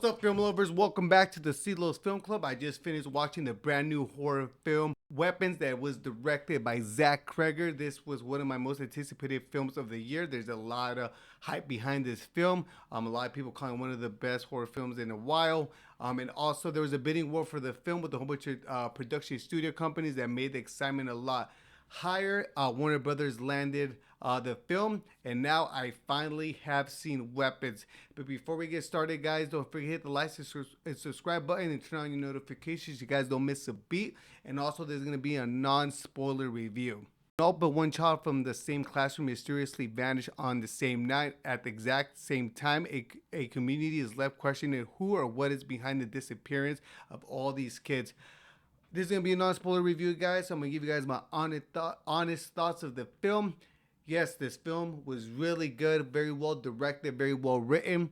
What's up, film lovers? Welcome back to the CeeLo's Film Club. I just finished watching the brand new horror film Weapons that was directed by Zach Cregger. This was one of my most anticipated films of the year. There's a lot of hype behind this film. A lot of people calling it one of the best horror films in a while. And also there was a bidding war for the film with a whole bunch of production studio companies that made the excitement a lot higher. Warner Brothers landed the film, and now I finally have seen Weapons. But before we get started, guys, don't forget to hit the like and subscribe button and turn on your notifications. You guys don't miss a beat. And also, there's going to be a non-spoiler review. All but one child from the same classroom mysteriously vanished on the same night at the exact same time. A community is left questioning who or what is behind the disappearance of all these kids. This is going to be a non-spoiler review, guys, so I'm going to give you guys my honest thoughts of the film. Yes, this film was really good, very well directed, very well written.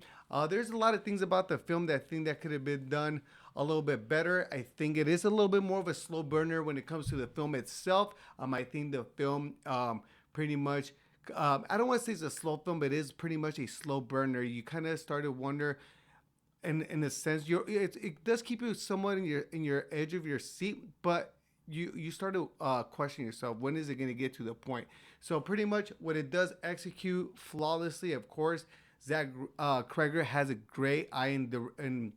There's a lot of things about the film that I think that could have been done a little bit better. I think it is a little bit more of a slow burner when it comes to the film itself. I think the film pretty much, I don't want to say it's a slow film, but it is pretty much a slow burner. You kind of start to wonder, in a sense, it does keep you somewhat in your edge of your seat, but you start to question yourself, when is it going to get to the point? So pretty much what it does execute flawlessly. Of course, Zach Cregger has a great eye and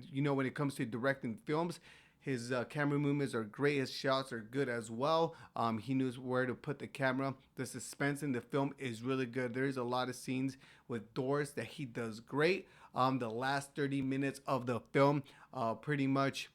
you know, when it comes to directing films, his camera movements are great. His shots are good as well. He knows where to put the camera. The suspense in the film is really good. There's a lot of scenes with doors that he does great. The last 30 minutes of the film, pretty much,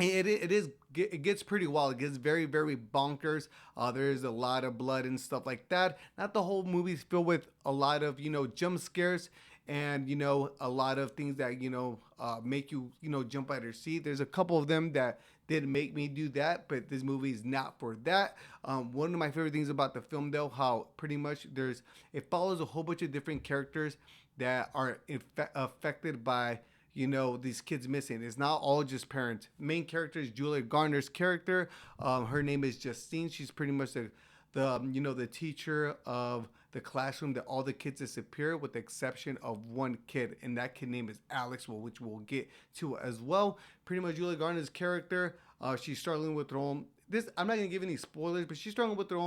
it gets pretty wild. It gets very, very bonkers. There's a lot of blood and stuff like that. Not the whole movie's filled with a lot of, you know, jump scares and, you know, a lot of things that, you know, make you, you know, jump out of your seat. There's a couple of them that did make me do that, but this movie is not for that. One of my favorite things about the film, though, how pretty much it follows a whole bunch of different characters that are affected by, you know, these kids missing. It's not all just parents. Main character is Julia Garner's character. Her name is Justine. She's pretty much the teacher of the classroom that all the kids disappear, with the exception of one kid, and that kid name is Alex, which we'll get to as well. Pretty much Julia Garner's character, she's struggling with her own. I'm not gonna give any spoilers, but she's struggling with her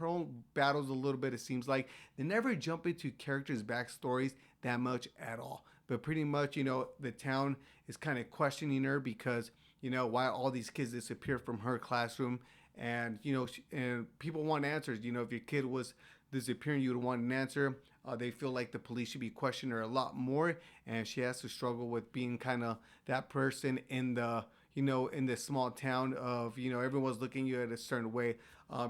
own battles a little bit. It seems like they never jump into characters' backstories that much at all. But pretty much, you know, the town is kind of questioning her because, you know, why all these kids disappear from her classroom, and you know, and people want answers. You know, if your kid was disappearing, you would want an answer. They feel like the police should be questioning her a lot more, and she has to struggle with being kind of that person in the, you know, in this small town of, you know, everyone's looking at you at a certain way.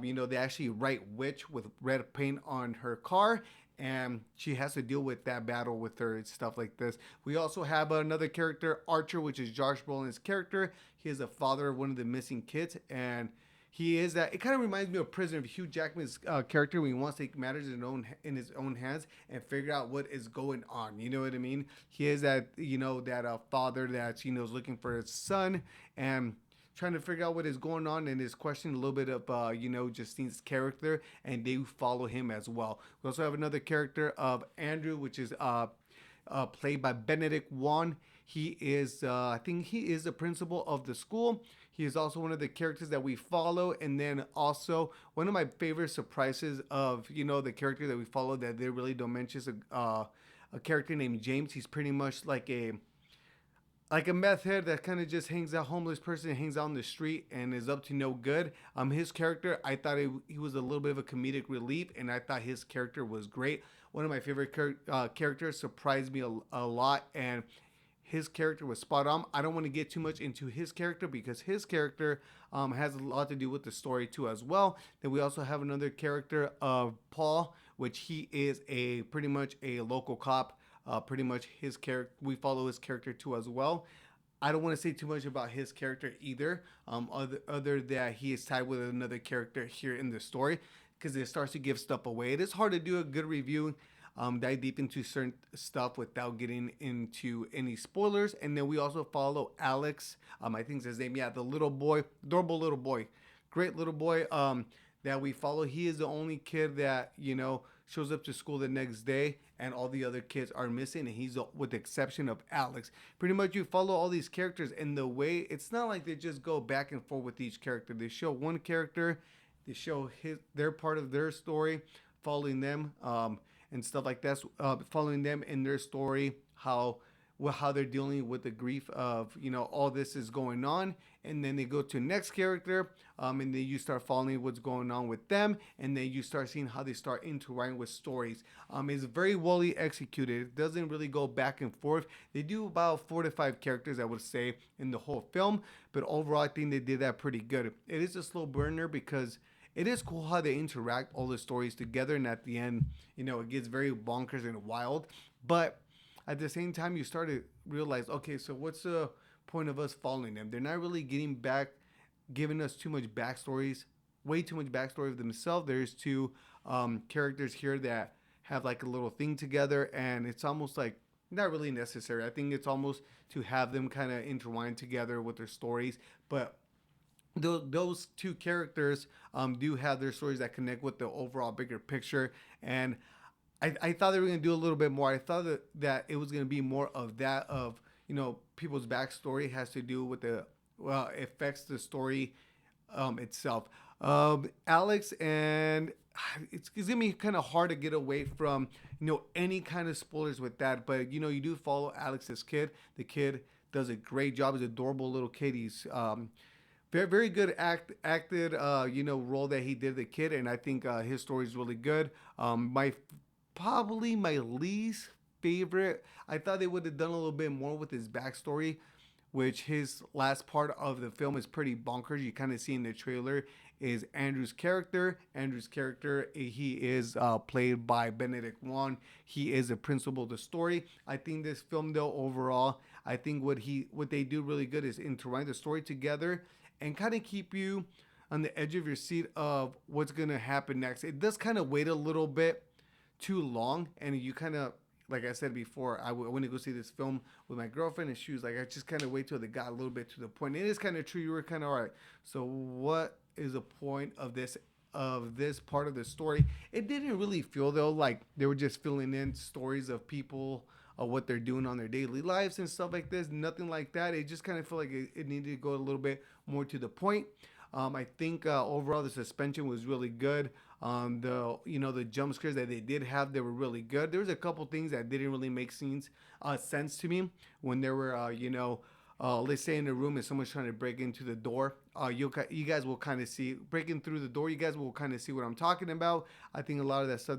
You know, they actually write witch with red paint on her car, and she has to deal with that battle with her and stuff like this. We also have another character, Archer, which is Josh Brolin's character. He is the father of one of the missing kids, and he is that. It kind of reminds me of Prisoner, of Hugh Jackman's character, when he wants to take matters in his own hands and figure out what is going on. You know what I mean? He is that, you know, that father that, you know, is looking for his son and trying to figure out what is going on, and is questioning a little bit of, you know, Justine's character, and they follow him as well. We also have another character of Andrew, which is played by Benedict Wong. He is, I think he is the principal of the school. He is also one of the characters that we follow. And then also one of my favorite surprises of, you know, the character that we follow that they really don't mention is a character named James. He's pretty much like a meth head that kind of just hangs out, homeless person, hangs out on the street and is up to no good. His character, I thought he was a little bit of a comedic relief, and I thought his character was great. One of my favorite characters, surprised me a lot, and his character was spot on. I don't want to get too much into his character because his character has a lot to do with the story too as well. Then we also have another character of Paul, which he is pretty much a local cop. Pretty much his character, we follow his character too as well. I don't want to say too much about his character either, other that he is tied with another character here in the story, because it starts to give stuff away. It is hard to do a good review, dive deep into certain stuff without getting into any spoilers. And then we also follow Alex. I think it's his name. Yeah, the little boy, adorable little boy, great little boy that we follow. He is the only kid that, you know, shows up to school the next day, and all the other kids are missing, and he's with the exception of Alex. Pretty much, you follow all these characters, and the way it's not like they just go back and forth with each character. They show one character, they show their part of their story, following them, and stuff like that. Following them in their story, how they're dealing with the grief of all this is going on, and then they go to next character, and then you start following what's going on with them, and then you start seeing how they start intertwining with stories. It's very well executed. It doesn't really go back and forth. They do about 4 to 5 characters, I would say, in the whole film, but overall I think they did that pretty good. It is a slow burner because it is cool how they interact all the stories together, and at the end, it gets very bonkers and wild. But at the same time, you start to realize, okay, so what's the point of us following them? They're not really giving us too much backstories, way too much backstory of themselves. There's 2 characters here that have like a little thing together, and it's almost like not really necessary. I think it's almost to have them kind of intertwine together with their stories, but those 2 characters do have their stories that connect with the overall bigger picture. And I thought they were going to do a little bit more. I thought that it was going to be more of that, of people's backstory has to do with affects the story itself. Alex, and it's going to be kind of hard to get away from any kind of spoilers with that, but you do follow Alex's kid. The kid does a great job. He's an adorable little kid. He's very, very good acted role that he did the kid, and I think his story is really good. Probably my least favorite, I thought they would have done a little bit more with his backstory, which his last part of the film is pretty bonkers. You kind of see in the trailer is Andrew's character. He is played by Benedict Wong. He is the principal of the story. I think this film, though, overall, I think what they do really good is intertwine the story together and kind of keep you on the edge of your seat of what's going to happen next. It does kind of wait a little bit too long, and you kind of, like I said before, I went to go see this film with my girlfriend, and she was like, I just kind of wait till they got a little bit to the point. It is kind of true. You were kind of, all right, so what is the point of this part of the story? It didn't really feel, though, like they were just filling in stories of people, what they're doing on their daily lives and stuff like this. Nothing like that. It just kind of felt like it needed to go a little bit more to the point. I think overall the suspension was really good. The jump scares that they did have, they were really good. There was a couple things that didn't really make sense to me when there were let's say in a room and someone's trying to break into the door. You guys will kind of see breaking through the door. You guys will kind of see what I'm talking about. I think a lot of that stuff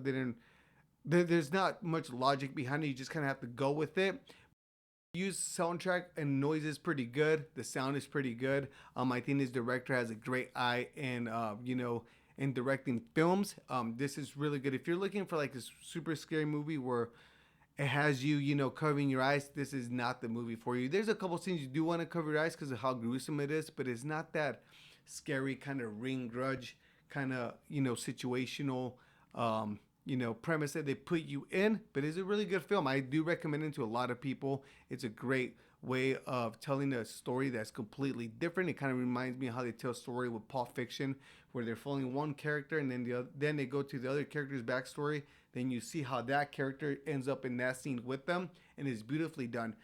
there's not much logic behind it. You just kind of have to go with it. Use soundtrack and noise is pretty good. The sound is pretty good. I think this director has a great eye in directing films. This is really good. If you're looking for like a super scary movie where it has you covering your eyes, this is not the movie for you. There's a couple scenes you do want to cover your eyes because of how gruesome it is, but it's not that scary kind of ring grudge kind of situational premise that they put you in. But it's a really good film. I do recommend it to a lot of people. It's a great way of telling a story that's completely different. It kind of reminds me of how they tell a story with Pulp Fiction, where they're following one character and then they go to the other character's backstory. Then you see how that character ends up in that scene with them, and it's beautifully done.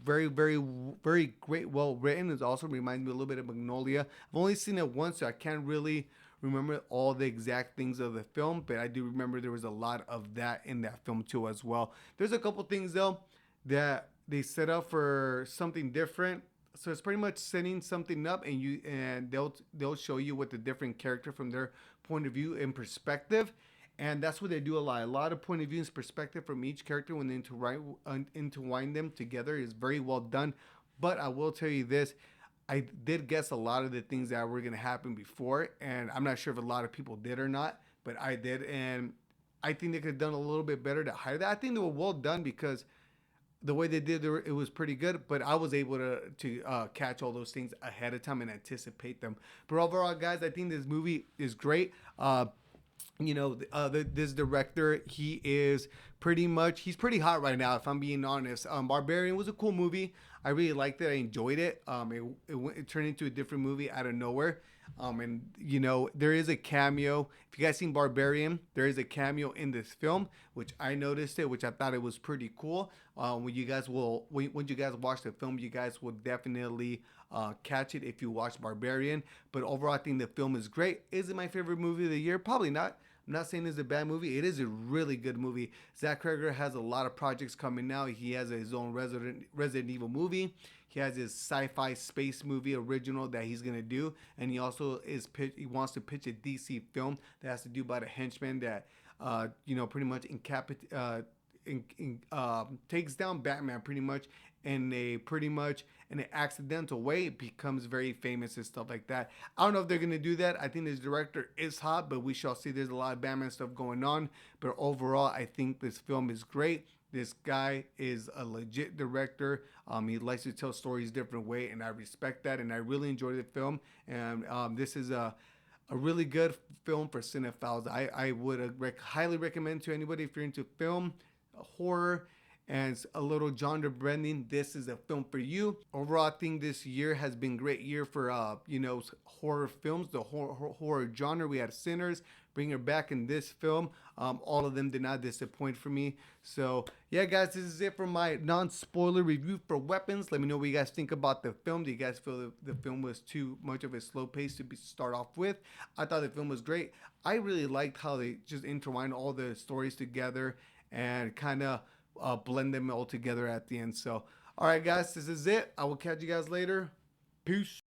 Very, very, very great, well written. It also reminds me a little bit of Magnolia. I've only seen it once, so I can't really remember all the exact things of the film, but I do remember there was a lot of that in that film too as well. There's a couple things though that they set up for something different. So it's pretty much setting something up, and they'll show you what the different character from their point of view and perspective. And that's what they do a lot. A lot of point of view and perspective from each character when they intertwine them together is very well done. But I will tell you this, I did guess a lot of the things that were going to happen before, and I'm not sure if a lot of people did or not, but I did, and I think they could have done a little bit better to hide that. I think they were well done because the way they did it was pretty good, but I was able to catch all those things ahead of time and anticipate them. But overall, guys, I think this movie is great. This director, he is pretty much he's pretty hot right now, if I'm being honest. Barbarian was a cool movie. I really liked it. I enjoyed it. It turned into a different movie out of nowhere. And there is a cameo. If you guys seen Barbarian, there is a cameo in this film, which I noticed it, which I thought it was pretty cool. When you guys watch the film, you guys will definitely catch it if you watch Barbarian. But overall, I think the film is great. Is it my favorite movie of the year? Probably not. I'm not saying it's a bad movie. It is a really good movie. Zach Cregger has a lot of projects coming out. He has his own Resident Evil movie. He has his sci-fi space movie original that he's gonna do, and he also he wants to pitch a DC film that has to do about a henchman that pretty much takes down Batman pretty much in an accidental way. It becomes very famous and stuff like that. I don't know if they're gonna do that. I think this director is hot, but we shall see. There's a lot of Batman stuff going on, but overall, I think this film is great. This guy is a legit director. He likes to tell stories different way, and I respect that. And I really enjoyed the film. And this is a really good film for cinephiles. I would highly recommend to anybody if you're into film, horror, and a little genre blending. This is a film for you. Overall, I think this year has been a great year for horror films, the horror genre. We had Sinners, bring her back in this film. All of them did not disappoint for me. So yeah, guys, this is it for my non-spoiler review for Weapons. Let me know what you guys think about the film. Do you guys feel the film was too much of a slow pace to start off with? I thought the film was great. I really liked how they just intertwined all the stories together and kind of blend them all together at the end. So all right, guys, this is it. I will catch you guys later. Peace.